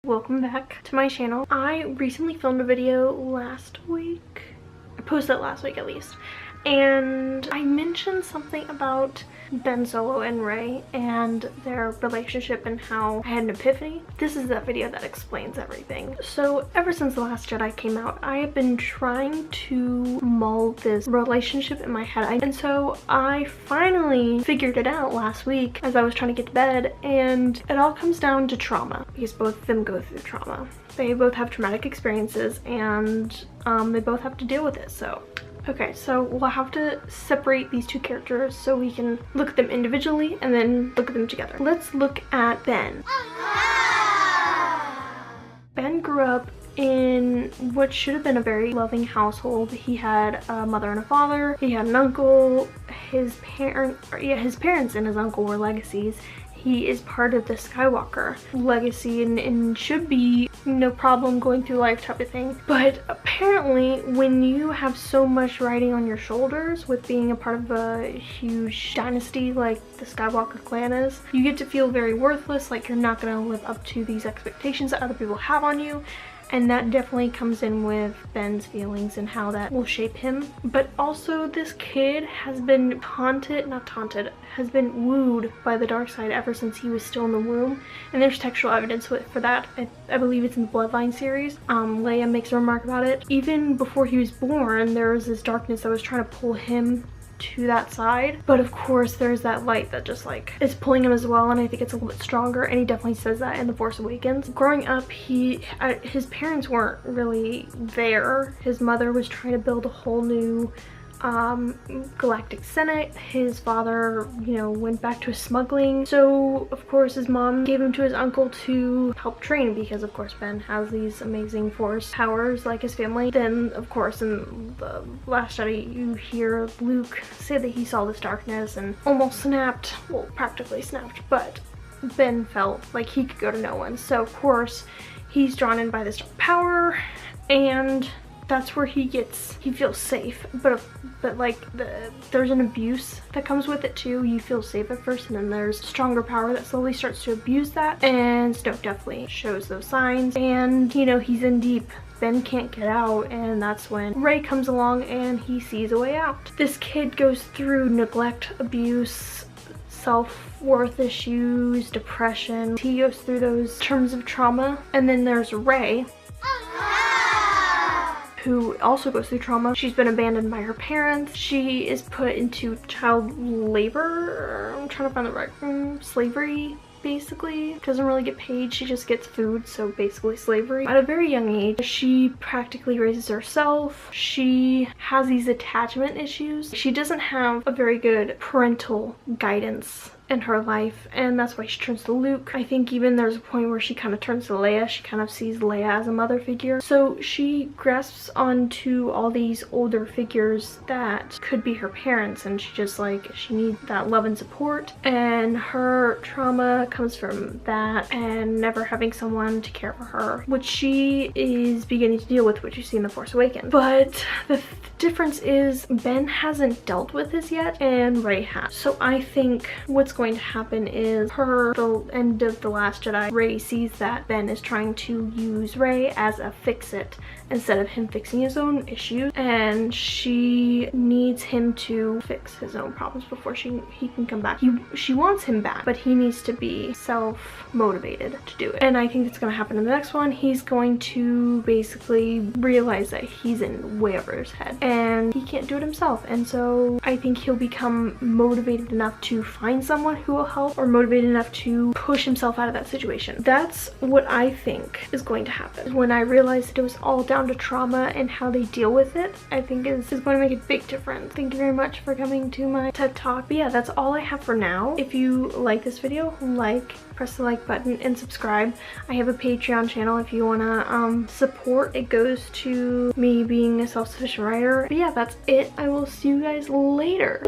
welcome back to my channel. I recently filmed a video last week. I posted it last week at least. And I mentioned something about Ben Solo and Rey and their relationship and how I had an epiphany. This is that video that explains everything. So ever since The Last Jedi came out, I have been trying to mold this relationship in my head. And so I finally figured it out last week as I was trying to get to bed, and it all comes down to trauma, because both of them go through trauma. They both have traumatic experiences, and they both have to deal with it. Okay, so we'll have to separate these two characters so we can look at them individually and then look at them together. Let's look at Ben. Ben grew up in what should have been a very loving household. He had a mother and a father. He had an uncle. His parents and his uncle were legacies. He is part of the Skywalker legacy and should be no problem going through life type of thing. But apparently when you have so much riding on your shoulders with being a part of a huge dynasty like the Skywalker clan is, you get to feel very worthless, like you're not going to live up to these expectations that other people have on you. And that definitely comes in with Ben's feelings and how that will shape him. But also this kid has been has been wooed by the dark side ever since he was still in the womb. And there's textual evidence for that. I believe it's in the Bloodline series. Leia makes a remark about it. Even before he was born, there was this darkness that was trying to pull him to that side, but of course there's that light that just like is pulling him as well, and I think it's a little bit stronger, and he definitely says that in The Force Awakens. Growing up, his parents weren't really there. His mother was trying to build a whole new galactic senate. His father, went back to his smuggling, so of course his mom gave him to his uncle to help train, because of course Ben has these amazing force powers like his family. Then of course in The Last Jedi you hear Luke say that he saw this darkness and almost snapped, well practically snapped, but Ben felt like he could go to no one. So of course he's drawn in by this dark power, and that's where he feels safe, but like there's an abuse that comes with it too. You feel safe at first, and then there's stronger power that slowly starts to abuse that, and Snoke definitely shows those signs, and he's in deep. Ben can't get out, and that's when Rey comes along and he sees a way out. This kid goes through neglect, abuse, self-worth issues, depression. He goes through those terms of trauma. And then there's Rey, who also goes through trauma. She's been abandoned by her parents. She is put into child labor. I'm trying to find the right word. Slavery, basically. Doesn't really get paid. She just gets food, so basically slavery. At a very young age, she practically raises herself. She has these attachment issues. She doesn't have a very good parental guidance in her life, and that's why she turns to Luke. I think even there's a point where she kind of turns to Leia. She kind of sees Leia as a mother figure. So she grasps onto all these older figures that could be her parents, and she needs that love and support, and her trauma comes from that and never having someone to care for her, which she is beginning to deal with, which you see in The Force Awakens. But the difference is Ben hasn't dealt with this yet, and Rey has. So I think what's going to happen is the end of The Last Jedi, Rey sees that Ben is trying to use Rey as a fix-it instead of him fixing his own issues, and she needs him to fix his own problems before he can come back. She wants him back, but he needs to be self-motivated to do it, and I think it's going to happen in the next one. He's going to basically realize that he's in way over his head and he can't do it himself, and so I think he'll become motivated enough to find someone who will help, or motivated enough to push himself out of that situation. That's what I think is going to happen. When I realized that it was all down to trauma and how they deal with it, I think is going to make a big difference. Thank you very much for coming to my TED Talk. But yeah, that's all I have for now. If you like this video, press the like button and subscribe. I have a Patreon channel if you want to support. It goes to me being a self-sufficient writer. But yeah, that's it. I will see you guys later.